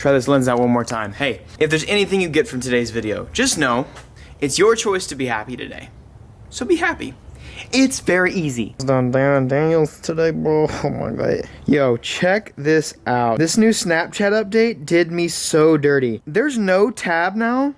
try this lens out one more time. Hey, if there's anything you get from today's video, just know it's your choice to be happy today. So be happy. It's very easy. Done Daniels today, bro. Oh my god. Yo, check this out. This new Snapchat update did me so dirty. There's no tab now,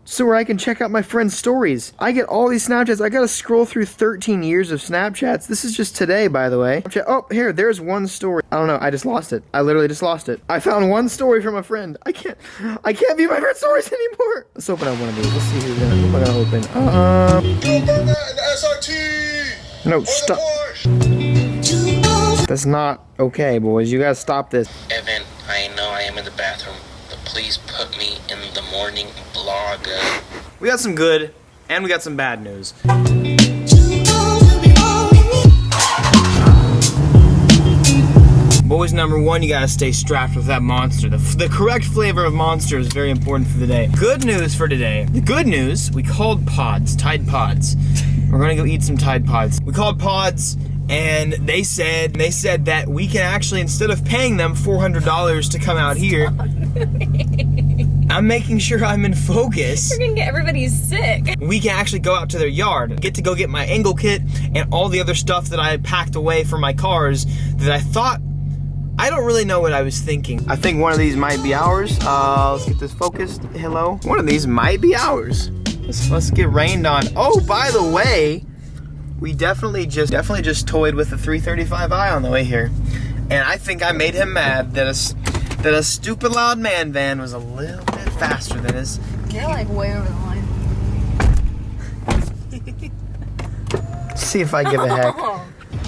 so where I can check out my friends' stories. I get all these Snapchats. I gotta scroll through 13 years of Snapchats. This is just today, by the way. Oh, here, there's one story. I don't know, I just lost it. I literally just lost it. I found one story from a friend. I can't view my friend's stories anymore. Let's open up one of these. Let's see who's gonna open. SRT! No, stop. That's not okay, boys. You gotta stop this. Evan, I know I am in the bathroom, but please put me in the morning vlog. We got some good, and we got some bad news. Boys, number one, you gotta stay strapped with that Monster. The correct flavor of Monster is very important for the day. Good news for today. The good news, we called Pods, Tide Pods. We're gonna go eat some Tide Pods. We called Pods, and they said that we can actually, instead of paying them $400 to come out here, I'm making sure I'm in focus. You're gonna get everybody sick. We can actually go out to their yard, get to go get my angle kit and all the other stuff that I packed away for my cars that I don't really know what I was thinking. I think one of these might be ours. Let's get this focused. Hello. One of these might be ours. Let's get rained on. Oh, by the way, we definitely just toyed with the 335i on the way here. And I think I made him mad that a stupid loud man van was a little bit faster than his. You're like way over the line. See if I give a heck.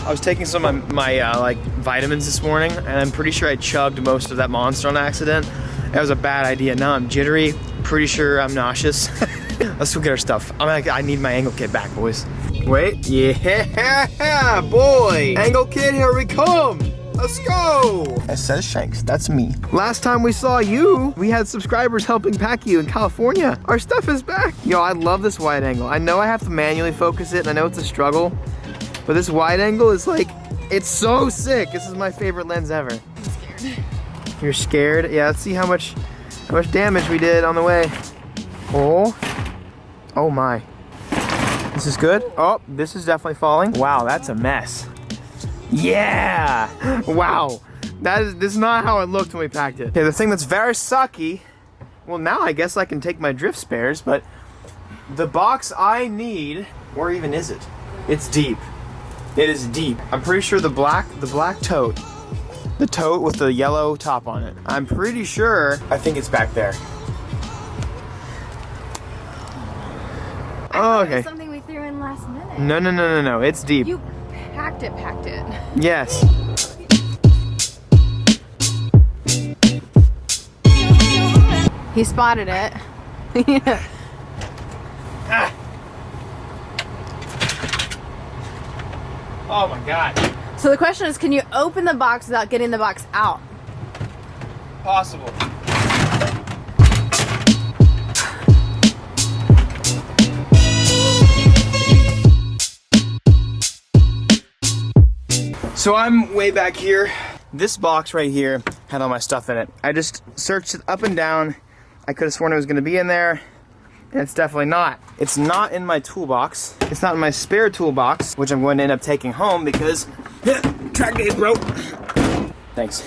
I was taking some of my like vitamins this morning, and I'm pretty sure I chugged most of that Monster on accident. That was a bad idea. Now I'm jittery. Pretty sure I'm nauseous. Let's go get our stuff. I need my angle kit back, boys. Wait, yeah, boy. Angle kit, here we come. Let's go. It says Shanks, that's me. Last time we saw you, we had subscribers helping pack you in California. Our stuff is back. Yo, I love this wide angle. I know I have to manually focus it, and I know it's a struggle, but this wide angle is like, it's so sick. This is my favorite lens ever. I'm scared. You're scared? Yeah, let's see how much damage we did on the way. Oh my. This is good. Oh, this is definitely falling. Wow, that's a mess. Yeah! Wow. This is not how it looked when we packed it. Okay, the thing that's very sucky, well now I guess I can take my drift spares, but the box I need, where even is it? It's deep. It is deep. I'm pretty sure the black tote. The tote with the yellow top on it. I'm pretty sure, I think it's back there. Oh, okay. It was something we threw in last minute. No, it's deep. You packed it. Yes. He spotted it. Yeah. Ah. Oh my God. So the question is, can you open the box without getting the box out? Possible. So I'm way back here. This box right here had all my stuff in it. I just searched it up and down. I could have sworn it was gonna be in there, and it's definitely not. It's not in my toolbox. It's not in my spare toolbox, which I'm going to end up taking home because track days, bro. Thanks.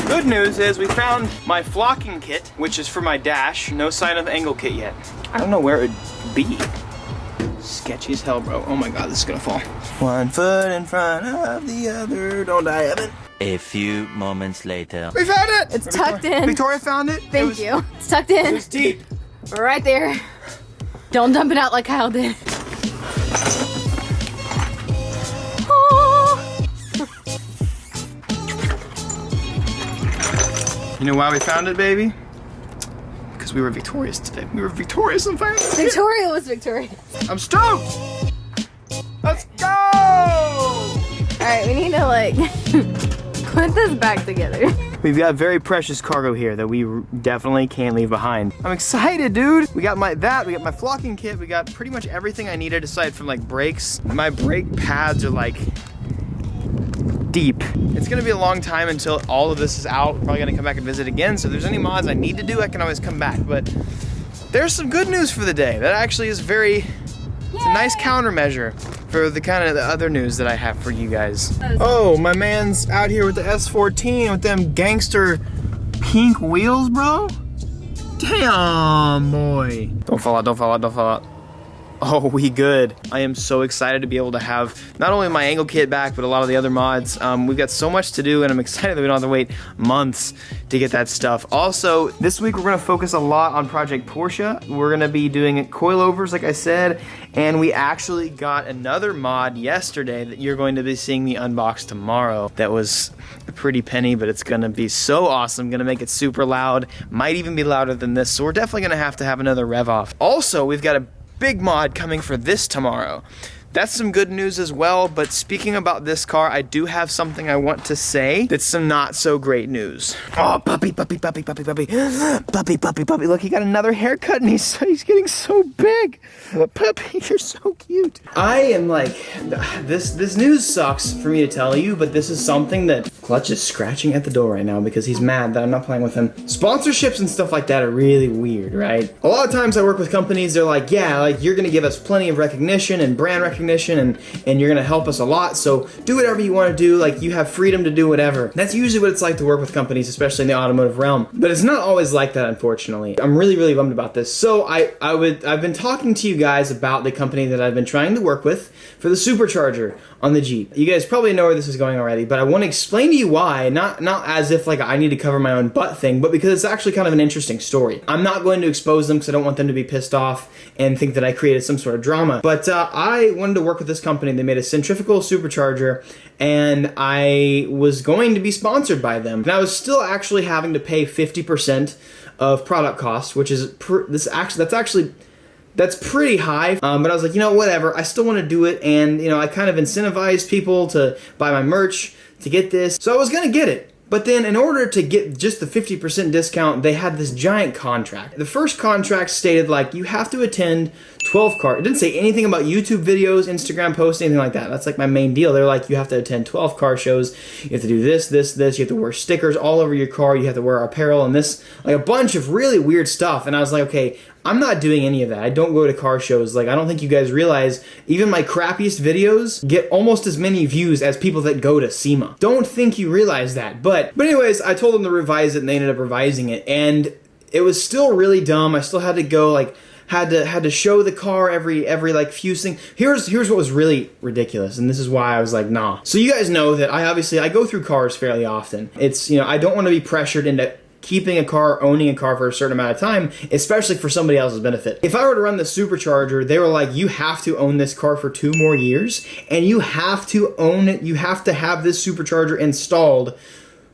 Good news is we found my flocking kit, which is for my dash. No sign of angle kit yet. I don't know where it would be. Sketchy as hell, bro. Oh my God, this is gonna fall. One foot in front of the other. Don't die, Evan. A few moments later. We found it! It's tucked in. Victoria found it. Thank you. It's tucked in. It was deep. Right there. Don't dump it out like Kyle did. Oh. You know why we found it, baby? Because we were victorious today. We were victorious and finally. Victoria was victorious. I'm stoked! Let's go! Alright, we need to like put this back together. We've got very precious cargo here that we definitely can't leave behind. I'm excited, dude! We got we got my flocking kit, we got pretty much everything I needed aside from like brakes. My brake pads are like deep. It's gonna be a long time until all of this is out. Probably gonna come back and visit again. So if there's any mods I need to do, I can always come back. But there's some good news for the day. That actually is it's a nice countermeasure for the kind of the other news that I have for you guys. Oh, my man's out here with the S14 with them gangster pink wheels, bro. Damn, boy. Don't fall out, don't fall out, don't fall out. Oh, we good. I am so excited to be able to have not only my angle kit back, but a lot of the other mods. We've got so much to do, and I'm excited that we don't have to wait months to get that stuff. Also, this week we're gonna focus a lot on Project Porsche. We're gonna be doing coilovers, like I said, and we actually got another mod yesterday that you're going to be seeing me unbox tomorrow. That was a pretty penny, but it's gonna be so awesome. Gonna make it super loud. Might even be louder than this, so we're definitely gonna have to have another rev off. Also, we've got a big mod coming for this tomorrow. That's some good news as well, but speaking about this car, I do have something I want to say that's some not so great news. Oh, puppy, puppy, puppy, puppy, puppy. Puppy, puppy, puppy. Look, he got another haircut and he's getting so big. Puppy, you're so cute. I am like, this news sucks for me to tell you, but this is something that Clutch is scratching at the door right now because he's mad that I'm not playing with him. Sponsorships and stuff like that are really weird, right? A lot of times I work with companies, they're like, yeah, like you're gonna give us plenty of recognition and brand recognition and you're gonna help us a lot, so do whatever you want to do, like you have freedom to do whatever. That's usually what it's like to work with companies, especially in the automotive realm, but it's not always like that, unfortunately. I'm really bummed about this. So I've been talking to you guys about the company that I've been trying to work with for the supercharger on the Jeep. You guys probably know where this is going already, but I want to explain to you why, not as if like I need to cover my own butt thing, but because it's actually kind of an interesting story. I'm not going to expose them because I don't want them to be pissed off and think that I created some sort of drama, but I wanted to work with this company. They made a centrifugal supercharger, and I was going to be sponsored by them, and I was still actually having to pay 50% of product cost, which is that's pretty high, but I was like, you know, whatever, I still want to do it, and you know, I kind of incentivized people to buy my merch to get this, so I was gonna get it. But then in order to get just the 50% discount, they had this giant contract. The first contract stated like, you have to attend 12 car. It didn't say anything about YouTube videos, Instagram posts, anything like that. That's like my main deal. They're like, you have to attend 12 car shows. You have to do this. You have to wear stickers all over your car. You have to wear apparel and this, like a bunch of really weird stuff. And I was like, okay, I'm not doing any of that. I don't go to car shows. Like, I don't think you guys realize, even my crappiest videos get almost as many views as people that go to SEMA. Don't think you realize that. But anyways, I told them to revise it, and they ended up revising it. And it was still really dumb. I still had to go, like, had to show the car every like few things. Here's what was really ridiculous, and this is why I was like, nah. So you guys know that I go through cars fairly often. It's, you know, I don't want to be pressured into keeping a car, owning a car for a certain amount of time, especially for somebody else's benefit. If I were to run the supercharger, they were like, you have to own this car for 2 more years, and you have to own it, you have to have this supercharger installed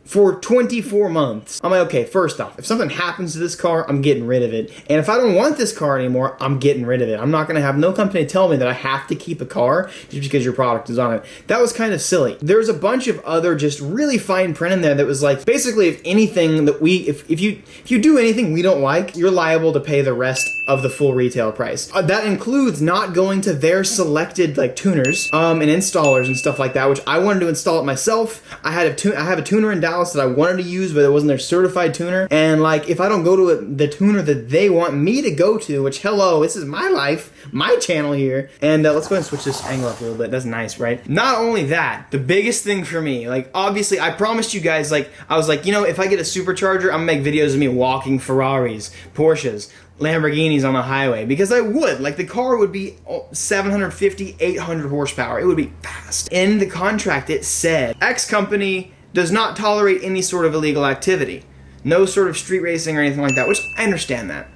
for 24 months. I'm like, okay, first off, if something happens to this car, I'm getting rid of it. And if I don't want this car anymore, I'm getting rid of it. I'm not gonna have no company tell me that I have to keep a car just because your product is on it. That was kind of silly. There's a bunch of other just really fine print in there that was like, basically, if anything that if you do anything we don't like, you're liable to pay the rest of the full retail price. That includes not going to their selected like tuners and installers and stuff like that, which I wanted to install it myself. I have a tuner in Dallas that I wanted to use, but it wasn't their certified tuner. And like, if I don't go to the tuner that they want me to go to, which, hello, this is my life, my channel here. And let's go ahead and switch this angle up a little bit. That's nice, right? Not only that, the biggest thing for me, like, obviously, I promised you guys, like, I was like, you know, if I get a supercharger, I'm gonna make videos of me walking Ferraris, Porsches, Lamborghinis on the highway, because I would. Like, the car would be 750, 800 horsepower. It would be fast. In the contract, it said, X company does not tolerate any sort of illegal activity. No sort of street racing or anything like that, which I understand that.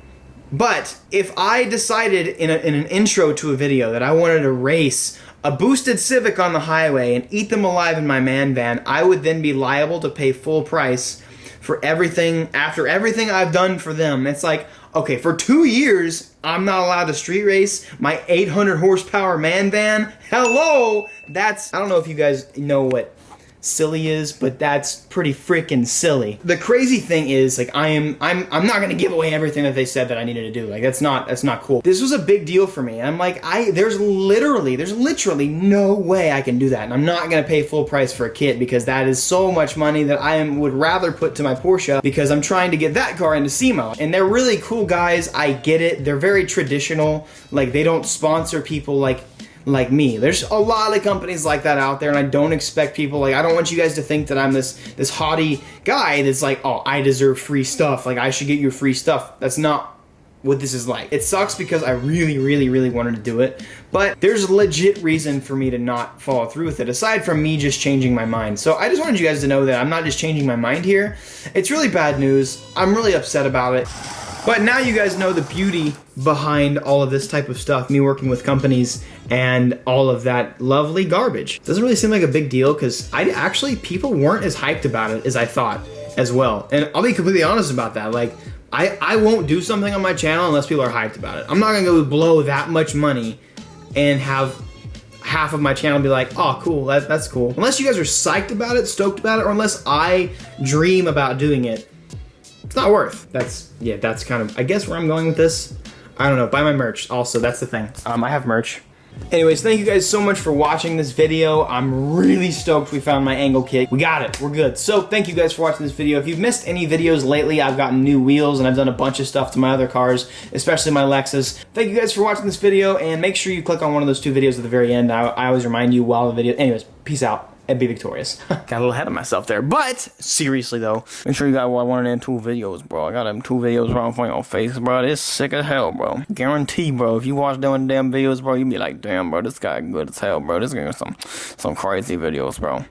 But if I decided in an intro to a video that I wanted to race a boosted Civic on the highway and eat them alive in my man van, I would then be liable to pay full price for everything, after everything I've done for them. It's like, okay, for 2 years, I'm not allowed to street race my 800 horsepower man van? Hello! That's, I don't know if you guys know what silly is, but that's pretty freaking silly. The crazy thing is, like, I'm not gonna give away everything that they said that I needed to do. Like, that's not cool. This was a big deal for me. I'm like, there's literally no way I can do that, and I'm not gonna pay full price for a kit because that is so much money that would rather put to my Porsche because I'm trying to get that car into SEMA. And they're really cool guys. I get it. They're very traditional. Like, they don't sponsor people like me. There's a lot of companies like that out there, and I don't expect people, like, I don't want you guys to think that I'm this haughty guy that's like, oh, I deserve free stuff, like I should get you free stuff. That's not what this is like. It sucks because I really wanted to do it, but there's a legit reason for me to not follow through with it, aside from me just changing my mind. So I just wanted you guys to know that I'm not just changing my mind here. It's really bad news. I'm really upset about it. But now you guys know the beauty behind all of this type of stuff, me working with companies and all of that lovely garbage. Doesn't really seem like a big deal because people weren't as hyped about it as I thought as well. And I'll be completely honest about that. Like, I won't do something on my channel unless people are hyped about it. I'm not gonna go blow that much money and have half of my channel be like, oh, cool, that's cool. Unless you guys are psyched about it, stoked about it, or unless I dream about doing it, it's not worth. That's kind of, I guess, where I'm going with this. I don't know, buy my merch also, that's the thing. I have merch. Anyways, thank you guys so much for watching this video. I'm really stoked we found my angle kit. We got it, we're good. So thank you guys for watching this video. If you've missed any videos lately, I've gotten new wheels and I've done a bunch of stuff to my other cars, especially my Lexus. Thank you guys for watching this video, and make sure you click on one of those 2 videos at the very end. I always remind you while the video, anyways, peace out. And be victorious. Got a little ahead of myself there. But, seriously though, make sure you got one of them 2 videos, bro. I got them 2 videos right in front of your face, bro. It's sick as hell, bro. Guarantee, bro. If you watch them damn videos, bro, you be like, damn, bro, this guy good as hell, bro. This guy got some crazy videos, bro.